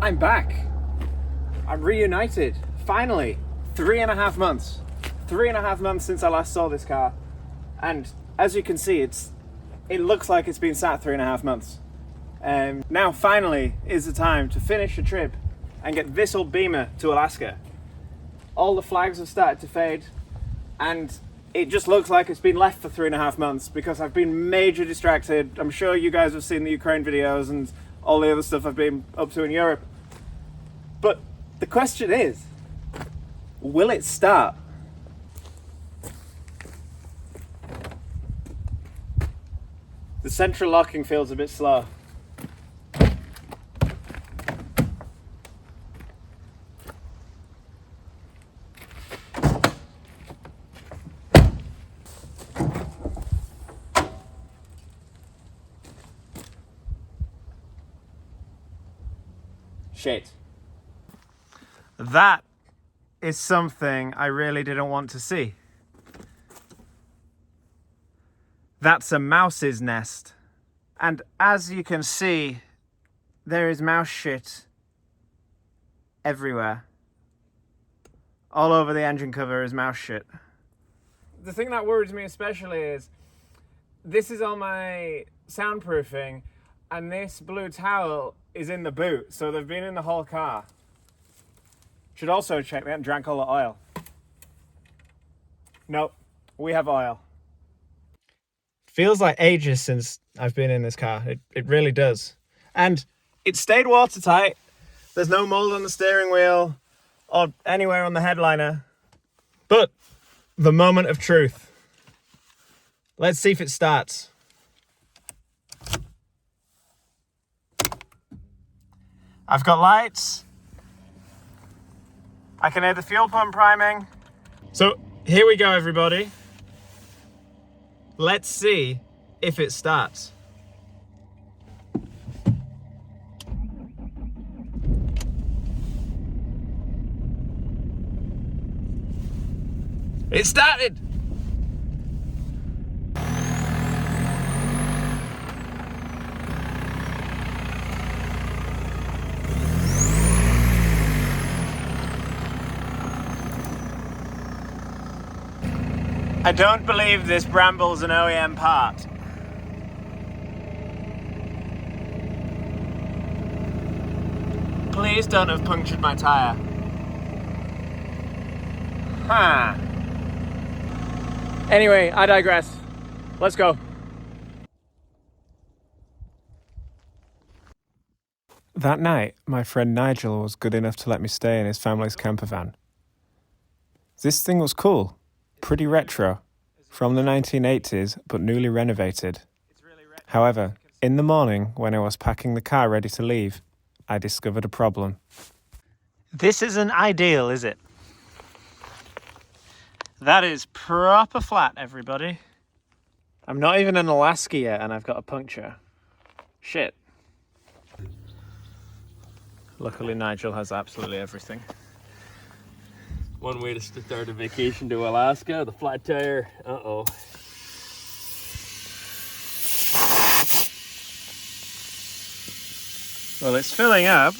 I'm back. I'm reunited. Finally. 3.5 months. 3.5 months since I last saw this car. And as you can see, it looks like it's been sat 3.5 months. Now finally is the time to finish the trip and get this old Beamer to Alaska. All the flags have started to fade and it just looks like it's been left for 3.5 months because I've been major distracted. I'm sure you guys have seen the Ukraine videos and all the other stuff I've been up to in Europe. But the question is, will it start? The central locking feels a bit slow. Shit. That is something I really didn't want to see. That's a mouse's nest. And as you can see, there is mouse shit everywhere. All over the engine cover is mouse shit. The thing that worries me especially is this is all my soundproofing and this blue towel is in the boot, so they've been in the whole car. Should also check they haven't drank all the oil. Nope, we have oil. Feels like ages since I've been in this car. It really does. And it stayed watertight. There's no mold on the steering wheel or anywhere on the headliner. But the moment of truth. Let's see if it starts. I've got lights. I can hear the fuel pump priming. So here we go, everybody. Let's see if it starts. It started! I don't believe this Bramble's an OEM part. Please don't have punctured my tyre. Huh. Anyway, I digress. Let's go. That night, my friend Nigel was good enough to let me stay in his family's camper van. This thing was cool. Pretty retro, from the 1980s, but newly renovated. However, in the morning, when I was packing the car ready to leave, I discovered a problem. This isn't ideal, is it? That is proper flat, everybody. I'm not even in Alaska yet, and I've got a puncture. Shit. Luckily, Nigel has absolutely everything. One way to start a vacation to Alaska, the flat tire. Uh-oh. Well, it's filling up.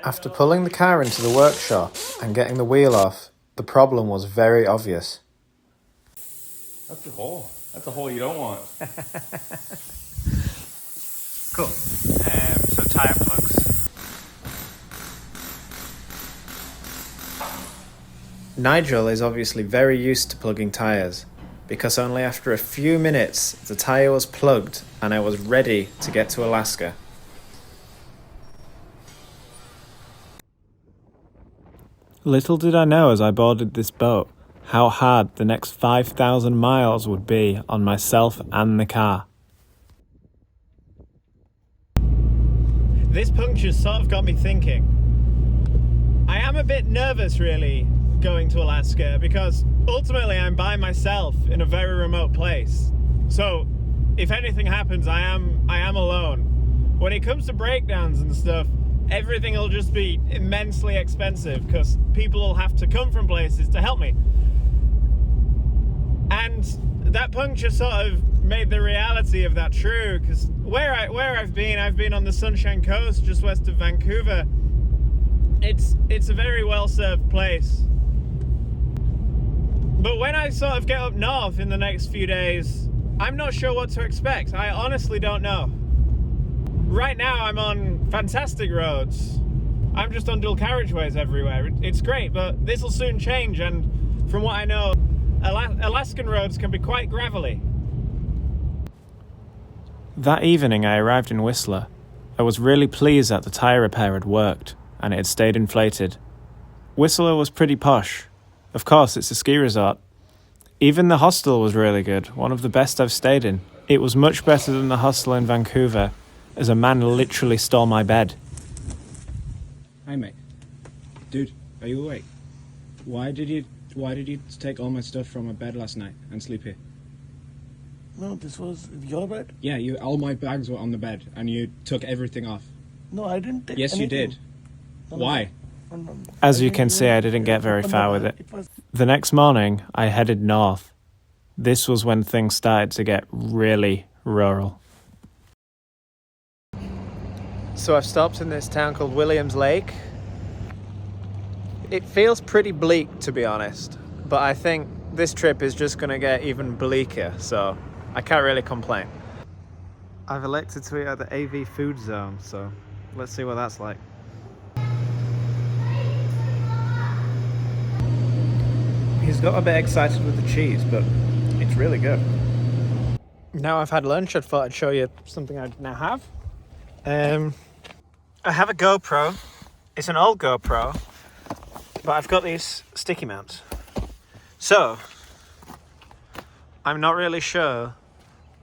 After pulling the car into the workshop and getting the wheel off, the problem was very obvious. That's a hole. That's a hole you don't want. Cool. So tire plugs. Nigel is obviously very used to plugging tyres, because only after a few minutes the tyre was plugged and I was ready to get to Alaska. Little did I know as I boarded this boat how hard the next 5,000 miles would be on myself and the car. This puncture's sort of got me thinking. I am a bit nervous really going to Alaska because ultimately I'm by myself in a very remote place. So if anything happens, I am alone. When it comes to breakdowns and stuff, everything will just be immensely expensive because people will have to come from places to help me. And that puncture sort of made the reality of that true, because where I've been on the Sunshine Coast, just west of Vancouver. It's a very well-served place. But when I sort of get up north in the next few days, I'm not sure what to expect. I honestly don't know. Right now I'm on fantastic roads. I'm just on dual carriageways everywhere. It's great, but this will soon change, and from what I know, Alaskan roads can be quite gravelly. That evening I arrived in Whistler. I was really pleased that the tyre repair had worked, and it had stayed inflated. Whistler was pretty posh. Of course, it's a ski resort. Even the hostel was really good, one of the best I've stayed in. It was much better than the hostel in Vancouver, as a man literally stole my bed. Hey mate. Dude, are you awake? Why did you take all my stuff from my bed last night and sleep here? No, this was your bed. Yeah, all my bags were on the bed and you took everything off. No, I didn't take Yes, you anything. did. No, Why? no. As you can see, I didn't get very far with it. The next morning, I headed north. This was when things started to get really rural. So I've stopped in this town called Williams Lake. It feels pretty bleak, to be honest, but I think this trip is just going to get even bleaker, so I can't really complain. I've elected to eat at the AV food zone, so let's see what that's like. He's got a bit excited with the cheese, but it's really good. Now I've had lunch, I thought I'd show you something I now have. I have a GoPro. It's an old GoPro, but I've got these sticky mounts. So, I'm not really sure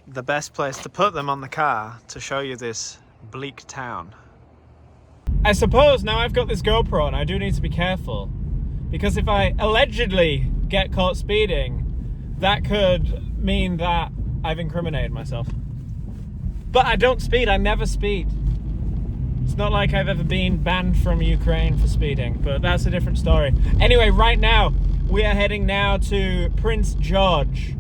the best place to put them on the car to show you this bleak town. I suppose now I've got this GoPro and I do need to be careful, because if I allegedly get caught speeding, that could mean that I've incriminated myself. But I don't speed, I never speed. It's not like I've ever been banned from Ukraine for speeding, but that's a different story. Anyway, right now, we are heading now to Prince George.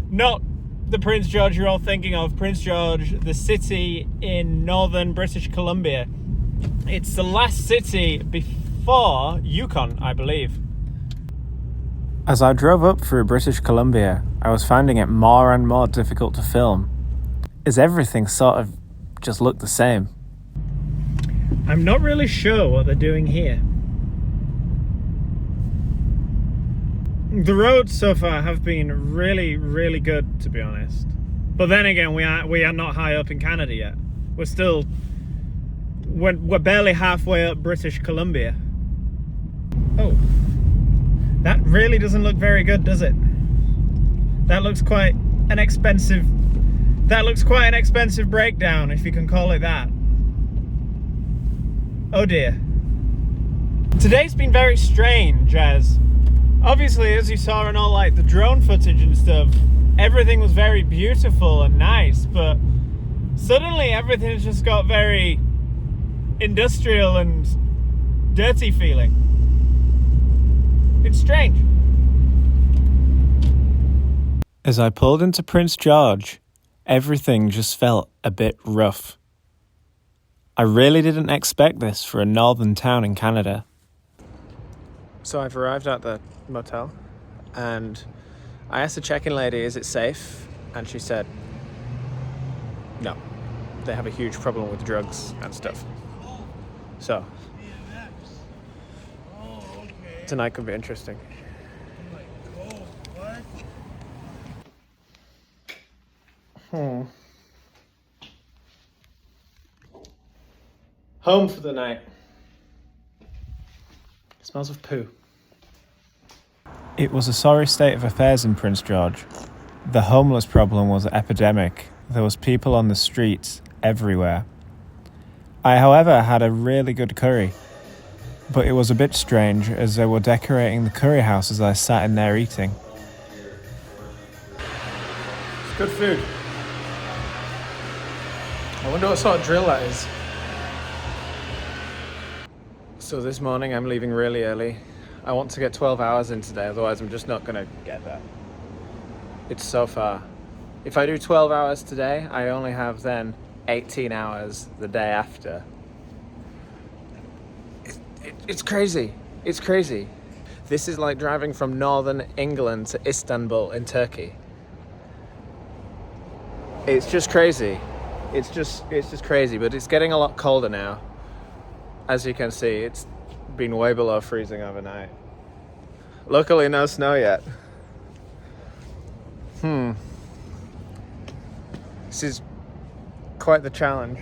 Not the Prince George you're all thinking of, Prince George, the city in northern British Columbia. It's the last city before Yukon, I believe. As I drove up through British Columbia, I was finding it more and more difficult to film, as everything sort of just looked the same. I'm not really sure what they're doing here. The roads so far have been really, really good, to be honest. But then again, we are not high up in Canada yet. We're barely halfway up British Columbia. Oh, that really doesn't look very good, does it? That looks quite an expensive breakdown, if you can call it that. Oh dear. Today's been very strange, as obviously, as you saw in all like the drone footage and stuff, everything was very beautiful and nice, but suddenly everything's just got very industrial and dirty feeling. It's strange. As I pulled into Prince George, everything just felt a bit rough. I really didn't expect this for a northern town in Canada. So I've arrived at the motel and I asked the check-in lady, is it safe? And she said, no, they have a huge problem with drugs and stuff. So, tonight could be interesting. Home for the night. It smells of poo. It was a sorry state of affairs in Prince George. The homeless problem was epidemic. There was people on the streets everywhere. I, however, had a really good curry. But it was a bit strange as they were decorating the curry house as I sat in there eating. It's good food. I wonder what sort of drill that is. So this morning I'm leaving really early. I want to get 12 hours in today, otherwise I'm just not going to get there. It's so far. If I do 12 hours today, I only have then 18 hours the day after. It's crazy. It's crazy. This is like driving from northern England to Istanbul in Turkey. It's just crazy. It's just crazy, but it's getting a lot colder now. As you can see, it's been way below freezing overnight. Luckily, no snow yet. This is quite the challenge.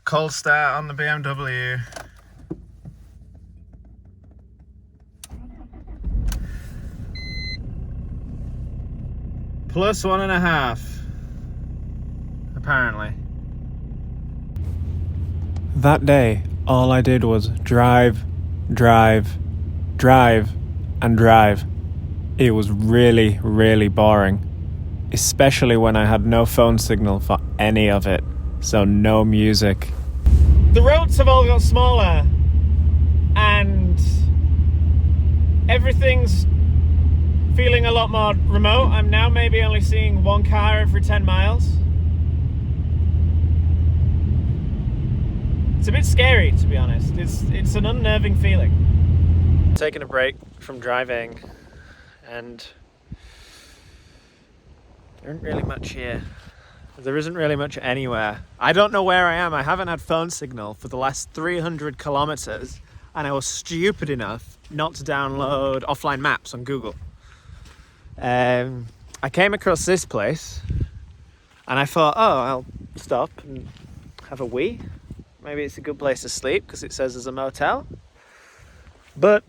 Cold start on the BMW. Plus 1.5, apparently. That day, all I did was drive, drive, drive, and drive. It was really, really boring. Especially when I had no phone signal for any of it, so no music. The roads have all got smaller, and everything's feeling a lot more remote. I'm now maybe only seeing one car every 10 miles. It's a bit scary, to be honest. It's an unnerving feeling. Taking a break from driving, and there isn't really much here. There isn't really much anywhere. I don't know where I am. I haven't had phone signal for the last 300 kilometers, and I was stupid enough not to download offline maps on Google. I came across this place, and I thought, oh, I'll stop and have a wee. Maybe it's a good place to sleep because it says there's a motel. But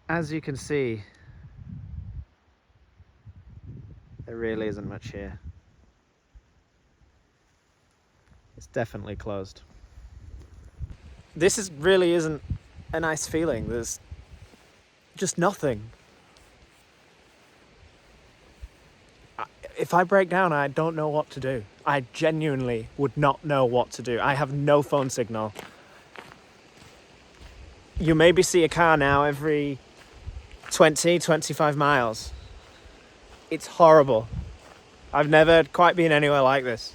as you can see, there really isn't much here. It's definitely closed. This really isn't a nice feeling. There's just nothing. If I break down, I don't know what to do. I genuinely would not know what to do. I have no phone signal. You maybe see a car now every 20, 25 miles. It's horrible. I've never quite been anywhere like this.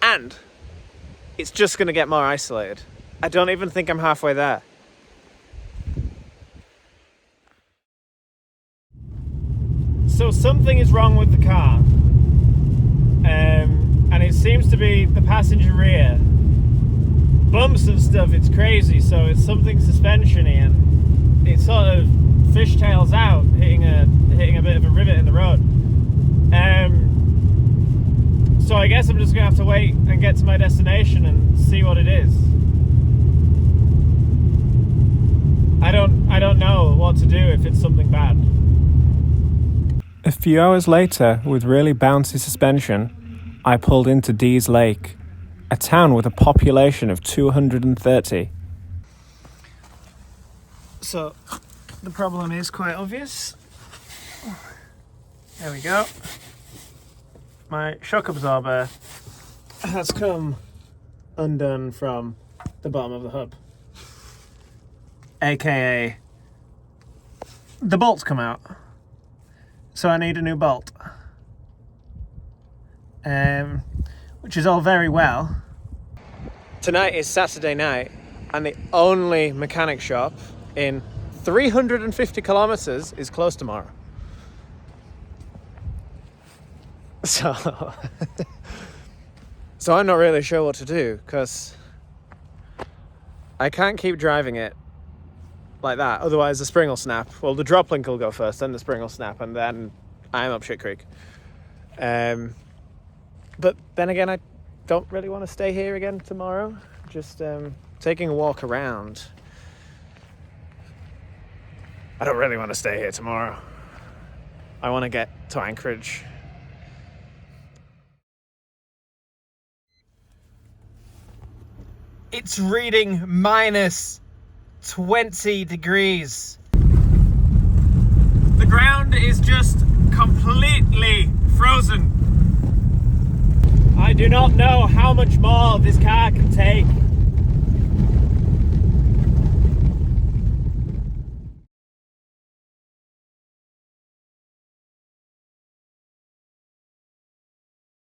And it's just going to get more isolated. I don't even think I'm halfway there. So something is wrong with the car. And it seems to be the passenger rear. Bumps and stuff, it's crazy. So it's something suspension-y, and it sort of fishtails out, hitting a bit of a rivet in the road. So I guess I'm just gonna have to wait and get to my destination and see what it is. I don't know what to do if it's something bad. A few hours later, with really bouncy suspension, I pulled into Dees Lake, a town with a population of 230. So the problem is quite obvious. There we go. My shock absorber has come undone from the bottom of the hub. AKA, the bolt's come out. So I need a new bolt. Which is all very well. Tonight is Saturday night, and the only mechanic shop in 350 kilometers is closed tomorrow. So I'm not really sure what to do, because I can't keep driving it like that, otherwise the spring will snap. Well, the drop link will go first, then the spring will snap, and then I'm up shit creek. But then again, I don't really want to stay here again tomorrow. Just taking a walk around. I don't really want to stay here tomorrow. I want to get to Anchorage. It's reading minus 20 degrees. The ground is just completely frozen. I do not know how much more this car can take.